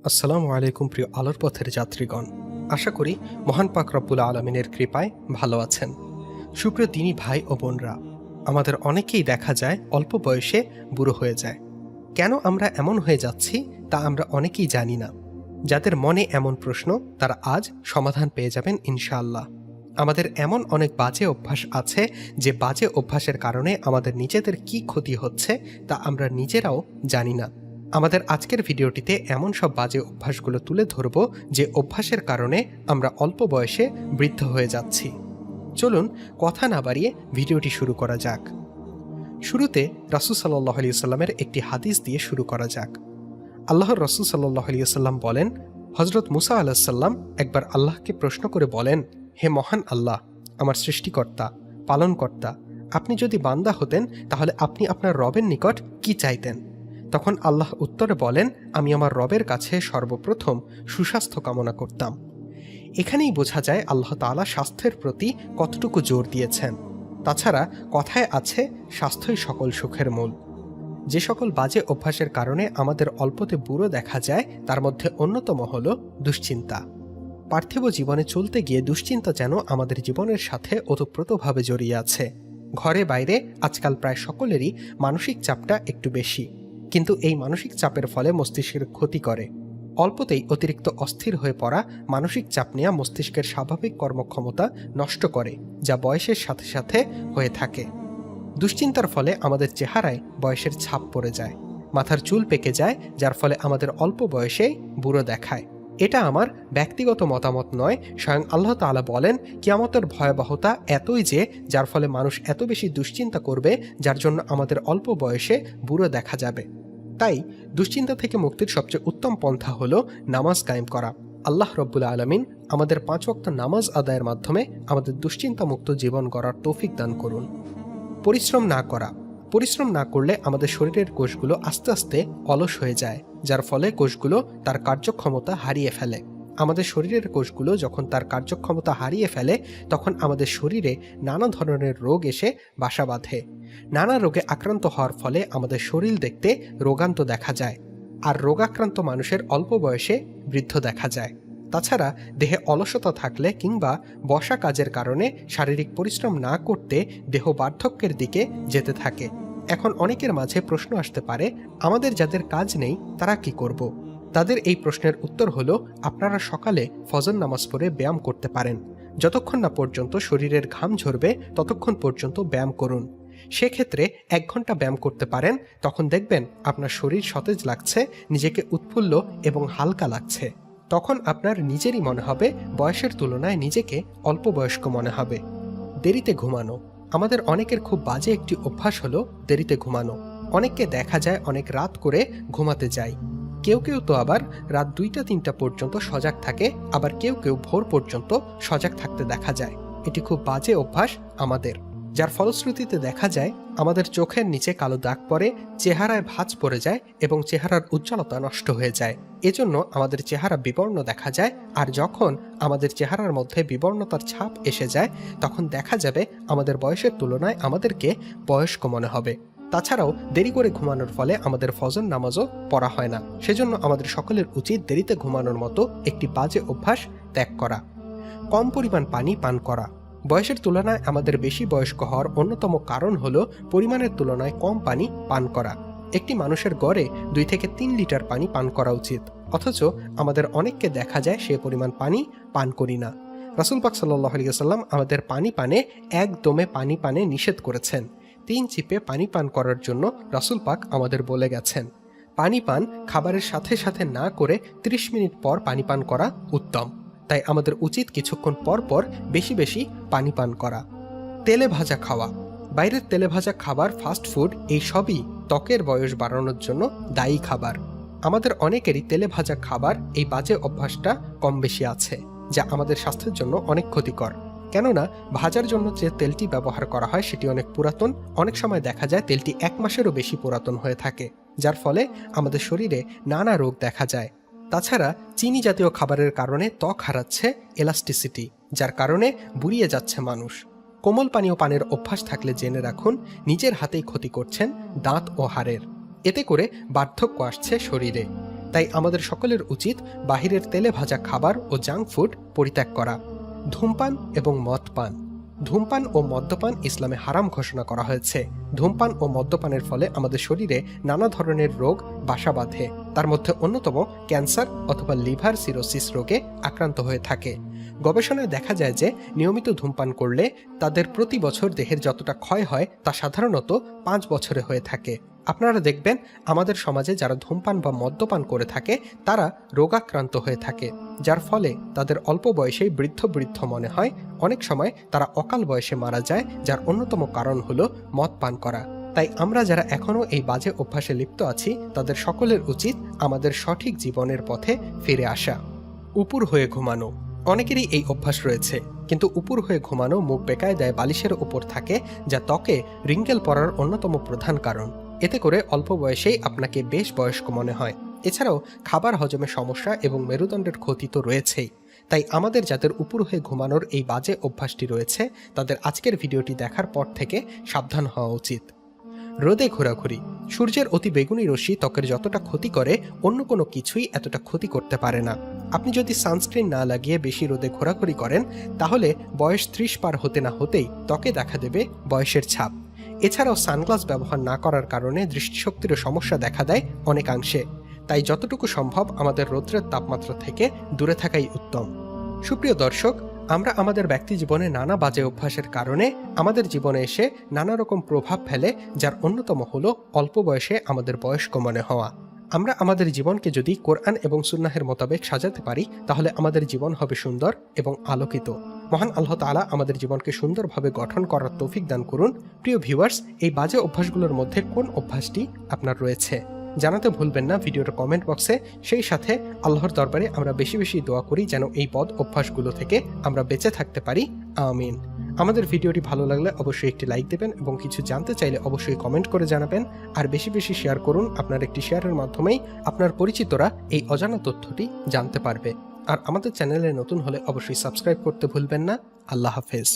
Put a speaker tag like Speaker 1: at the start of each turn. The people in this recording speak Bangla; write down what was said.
Speaker 1: আসসালামু আলাইকুম প্রিয় আলোর পথের যাত্রীগণ, আশা করি মহান পাক রব্বুল আলমিনের কৃপায় ভালো আছেন। সুপ্রিয় দিনী ভাই ও বোনরা, আমাদের অনেকেই দেখা যায় অল্প বয়সে বুড়ো হয়ে যায়। কেন আমরা এমন হয়ে যাচ্ছি তা আমরা অনেকেই জানি না। যাদের মনে এমন প্রশ্ন তারা আজ সমাধান পেয়ে যাবেন ইনশাআল্লাহ। আমাদের এমন অনেক বাজে অভ্যাস আছে যে বাজে অভ্যাসের কারণে আমাদের নিজেদের কি ক্ষতি হচ্ছে তা আমরা নিজেরাও জানি না। আমাদের আজকের ভিডিওটিতে এমন সব বাজে অভ্যাসগুলো তুলে ধরব যে অভ্যাসের কারণে আমরা অল্প বয়সে বৃদ্ধ হয়ে যাচ্ছি। চলুন কথা না বাড়িয়ে ভিডিওটি শুরু করা যাক। শুরুতে রাসূল সাল্লাল্লাহু আলাইহি ওয়াসাল্লামের একটি হাদিস দিয়ে শুরু করা যাক। আল্লাহর রাসূল সাল্লাল্লাহু আলাইহি ওয়াসাল্লাম বলেন, হযরত মুসা আলাইহিস সালাম একবার আল্লাহকে প্রশ্ন করে বলেন, হে মহান আল্লাহ, আমার সৃষ্টিকর্তা, পালনকর্তা, আপনি যদি বান্দা হতেন তাহলে আপনি আপনার রবের নিকট কি চাইতেন? তখন আল্লাহ উত্তরে বলেন, আমি আমার রবের কাছে সর্বপ্রথম সুস্বাস্থ্য কামনা করতাম। এখানেই বোঝা যায় আল্লাহ তাআলা স্বাস্থ্যের প্রতি কতটুকু জোর দিয়েছেন। তাছাড়া কথায় আছে, স্বাস্থ্যই সকল সুখের মূল। যে সকল বাজে অভ্যাসের কারণে আমাদের অল্পতে বুড়ো দেখা যায় তার মধ্যে অন্যতম হল দুশ্চিন্তা। পার্থিব জীবনে চলতে গিয়ে দুশ্চিন্তা যেন আমাদের জীবনের সাথে ওতপ্রোতভাবে জড়িয়ে আছে। ঘরে বাইরে আজকাল প্রায় সকলেরই মানসিক চাপটা একটু বেশি, কিন্তু এই মানসিক চাপের ফলে মস্তিষ্কের ক্ষতি করে। অল্পতেই অতিরিক্ত অস্থির হয়ে পড়া মানসিক চাপ নেওয়া মস্তিষ্কের স্বাভাবিক কর্মক্ষমতা নষ্ট করে, যা বয়সের সাথে সাথে হয়ে থাকে। দুশ্চিন্তার ফলে আমাদের চেহারায় বয়সের ছাপ পড়ে যায়, মাথার চুল পেকে যায়, যার ফলে আমাদের অল্প বয়সেই বুড়ো দেখায়। এটা আমার ব্যক্তিগত মতামত নয়, স্বয়ং আল্লাহ তাআলা বলেন, কিয়ামতের ভয়াবহতা এতই যে যার ফলে মানুষ এত বেশি দুশ্চিন্তা করবে যার জন্য আমাদের অল্প বয়সে বুড়ো দেখা যাবে। তাই দুশ্চিন্তা থেকে মুক্তির সবচেয়ে উত্তম পন্থা হলো নামাজ কায়েম করা। আল্লাহ রব্বুল আলামিন আমাদের 5 ওয়াক্ত নামাজ আদায়ের মাধ্যমে আমাদের দুশ্চিন্তামুক্ত জীবন গড়ার তৌফিক দান করুন। পরিশ্রম না করলে আমাদের শরীরের কোষগুলো আস্তে আস্তে অলস হয়ে যায়, যার ফলে কোষগুলো তার কার্যক্ষমতা হারিয়ে ফেলে। আমাদের শরীরের কোষগুলো যখন তার কার্যক্ষমতা হারিয়ে ফেলে তখন আমাদের শরীরে নানা ধরনের রোগ এসে বাসা বাঁধে। নানা রোগে আক্রান্ত হওয়ার ফলে আমাদের শরীর দেখতে রোগান্ত দেখা যায়, আর রোগাক্রান্ত মানুষের অল্প বয়সে বৃদ্ধ দেখা যায়। তাছাড়া দেহে অলসতা থাকলে কিংবা বসা কাজের কারণে শারীরিক পরিশ্রম না করতে দেহ বার্ধক্যের দিকে যেতে থাকে। এখন অনেকের মাঝে প্রশ্ন আসতে পারে, আমাদের যাদের কাজ নেই তারা কি করব? তাদের এই প্রশ্নের উত্তর হলো, আপনারা সকালে ফজর নামাজ পড়ে ব্যায়াম করতে পারেন। যতক্ষণ না পর্যন্ত শরীরের ঘাম ঝরবে ততক্ষণ পর্যন্ত ব্যায়াম করুন। সেক্ষেত্রে 1 ঘন্টা ব্যায়াম করতে পারেন, তখন দেখবেন আপনার শরীর সতেজ লাগছে, নিজেকে উৎফুল্ল এবং হালকা লাগছে। তখন আপনার নিজেরই মনে হবে বয়সের তুলনায় নিজেকে অল্প বয়স্ক মনে হবে। দেরিতে ঘুমানো। আমাদের অনেকের খুব বাজে একটি অভ্যাস হলো দেরিতে ঘুমানো। অনেককে দেখা যায় অনেক রাত করে ঘুমাতে যায়। কেউ কেউ তো আবার রাত 2টা-3টা পর্যন্ত সজাগ থাকে, আবার কেউ কেউ ভোর পর্যন্ত সজাগ থাকতে দেখা যায়। এটি খুব বাজে অভ্যাস আমাদের, যার ফলশ্রুতিতে দেখা যায় আমাদের চোখের নিচে কালো দাগ পড়ে, চেহারায় ভাঁজ পড়ে যায় এবং চেহারার উজ্জ্বলতা নষ্ট হয়ে যায়। এজন্য আমাদের চেহারা বিবর্ণ দেখা যায়, আর যখন আমাদের চেহারার মধ্যে বিবর্ণতার ছাপ এসে যায় তখন দেখা যাবে আমাদের বয়সের তুলনায় আমাদেরকে বয়স্ক মনে হবে। তাছাড়াও দেরি করে ঘুমানোর ফলে আমাদের ফজর নামাজও পড়া হয় না। সেজন্য আমাদের সকলের উচিত দেরিতে ঘুমানোর মতো একটি বাজে অভ্যাস ত্যাগ করা। কম পরিমাণ পানি পান করা। বয়সের তুলনায় আমাদের বেশি বয়স্ক হওয়ার অন্যতম কারণ হলো পরিমাণের তুলনায় কম পানি পান করা। একটি মানুষের গড়ে 2 থেকে 3 লিটার পানি পান করা উচিত, অথচ আমাদের অনেককে দেখা যায় সে পরিমাণ পানি পান করি না। রাসূল পাক সাল্লাল্লাহু আলাইহি ওয়াসাল্লাম আমাদের পানি পানে একদমে পানি পানে নিষেধ করেছেন। 3 চিপে পানি পান করার জন্য রাসূল পাক আমাদের বলে গেছেন। পানি পান খাবারের সাথে সাথে না করে 30 মিনিট পর পানি পান করা উত্তম। তাই আমাদের উচিত কিছুক্ষণ পর পর বেশি বেশি পানি পান করা। তেলে ভাজা খাওয়া। বাইরের তেলে ভাজা খাবার, ফাস্ট ফুড, এই সবই ত্বকের বয়স বাড়ানোর জন্য দায়ী খাবার। আমাদের অনেকেরই তেলে ভাজা খাবার এই বাজে অভ্যাসটা কম বেশি আছে, যা আমাদের স্বাস্থ্যের জন্য অনেক ক্ষতিকর। কেননা ভাজার জন্য যে তেলটি ব্যবহার করা হয় সেটি অনেক পুরাতন। অনেক সময় দেখা যায় তেলটি 1 মাসেরও বেশি পুরাতন হয়ে থাকে, যার ফলে আমাদের শরীরে নানা রোগ দেখা যায়। তাছাড়া চিনি জাতীয় খাবারের কারণে ত্বক হারাচ্ছে এলাস্টিসিটি, যার কারণে বুড়িয়ে যাচ্ছে মানুষ। কোমল পানীয় পানের অভ্যাস থাকলে জেনে রাখুন নিজের হাতেই ক্ষতি করছেন দাঁত ও হাড়ের। এতে করে বার্ধক্য আসছে শরীরে। তাই আমাদের সকলের উচিত বাহিরের তেলে ভাজা খাবার ও জাঙ্ক ফুড পরিত্যাগ করা। ধূমপান এবং মদপান। ধূমপান ও মদ্যপান ইসলামে হারাম ঘোষণা করা হয়েছে। ধূমপান ও মদ্যপানের ফলে আমাদের শরীরে নানা ধরনের রোগ বাসা বাঁধে। তার মধ্যে অন্যতম ক্যান্সার অথবা লিভার সিরোসিস রোগে আক্রান্ত হয়ে থাকে। গবেষণায় দেখা যায় যে নিয়মিত ধূমপান করলে তাদের প্রতি বছর দেহের যতটা ক্ষয় হয় তা সাধারণত 5 বছরে হয়ে থাকে। আপনারা দেখবেন আমাদের সমাজে যারা ধূমপান বা মদ্যপান করে থাকে তারা রোগাক্রান্ত হয়ে থাকে, যার ফলে তাদের অল্প বয়সেই বৃদ্ধ মনে হয়। অনেক সময় তারা অকাল বয়সে মারা যায়, যার অন্যতম কারণ হলো মদ পান করা। তাই আমরা যারা এখনও এই বাজে অভ্যাসে লিপ্ত আছি তাদের সকলের উচিত আমাদের সঠিক জীবনের পথে ফিরে আসা। উপুর হয়ে ঘুমানো। অনেকেরই এই অভ্যাস রয়েছে, কিন্তু উপুর হয়ে ঘুমানো মুখ বেকায়দায় বালিশের উপর থাকে, যা ত্বকে রিঙ্কেল পড়ার অন্যতম প্রধান কারণ। এতে করে অল্প বয়সেই আপনাকে বেশ বয়স্ক মনে হয়। এছাড়াও খাবার হজমে সমস্যা এবং মেরুদণ্ডের ক্ষতি তো রয়েছেই। তাই আমাদের যাদের উপুর হয়ে ঘুমানোর এই বাজে অভ্যাসটি রয়েছে তাদের আজকের ভিডিওটি দেখার পর থেকে সাবধান হওয়া উচিত। রোদে ঘোরাঘুরি। সূর্যের অতি বেগুনি রশ্মি ত্বকের যতটা ক্ষতি করে অন্য কোনো কিছুই এতটা ক্ষতি করতে পারে না। আপনি যদি সানস্ক্রিন না লাগিয়ে বেশি রোদে ঘোরাঘুরি করেন তাহলে বয়স 30 পার হতে না হতেই ত্বকে দেখা দেবে বয়সের ছাপ। এছাড়াও সানগ্লাস ব্যবহার না করার কারণে দৃষ্টিশক্তিরও সমস্যা দেখা দেয় অনেকাংশে। তাই যতটুকু সম্ভব আমাদের রৌদ্রের তাপমাত্রা থেকে দূরে থাকাই উত্তম। সুপ্রিয় দর্শক, আমরা আমাদের ব্যক্তি জীবনে নানা বাজে অভ্যাসের কারণে আমাদের জীবনে এসে নানা রকম প্রভাব ফেলে, যার অন্যতম হলো অল্প বয়সে আমাদের বয়স্ক মনে হওয়া। আমরা আমাদের জীবনকে যদি কোরআন এবং সুন্নাহের মোতাবেক সাজাতে পারি তাহলে আমাদের জীবন হবে সুন্দর এবং আলোকিত। মহান আল্লাহ তাআলা আমাদের জীবনকে সুন্দরভাবে গঠন করার তৌফিক দান করুন। প্রিয় ভিউয়ার্স, এই বাজে অভ্যাসগুলোর মধ্যে কোন অভ্যাসটি আপনার রয়েছে জানাতে ভুলবেন না ভিডিওর কমেন্ট বক্সে। সেই সাথে আল্লাহর দরবারে আমরা বেশি বেশি দোয়া করি যেন এই বদ অভ্যাসগুলো থেকে আমরা বেঁচে থাকতে পারি। আমিন। আমাদের ভিডিওটি ভালো লাগলে অবশ্যই একটি লাইক দেবেন এবং কিছু জানতে চাইলে অবশ্যই কমেন্ট করে জানাবেন। আর বেশি বেশি শেয়ার করুন। আপনার একটি শেয়ারের মাধ্যমেই আপনার পরিচিতরা এই অজানা তথ্যটি জানতে পারবে। আর আমাদের চ্যানেলে নতুন হলে অবশ্যই সাবস্ক্রাইব করতে ভুলবেন না। আল্লাহ হাফেজ।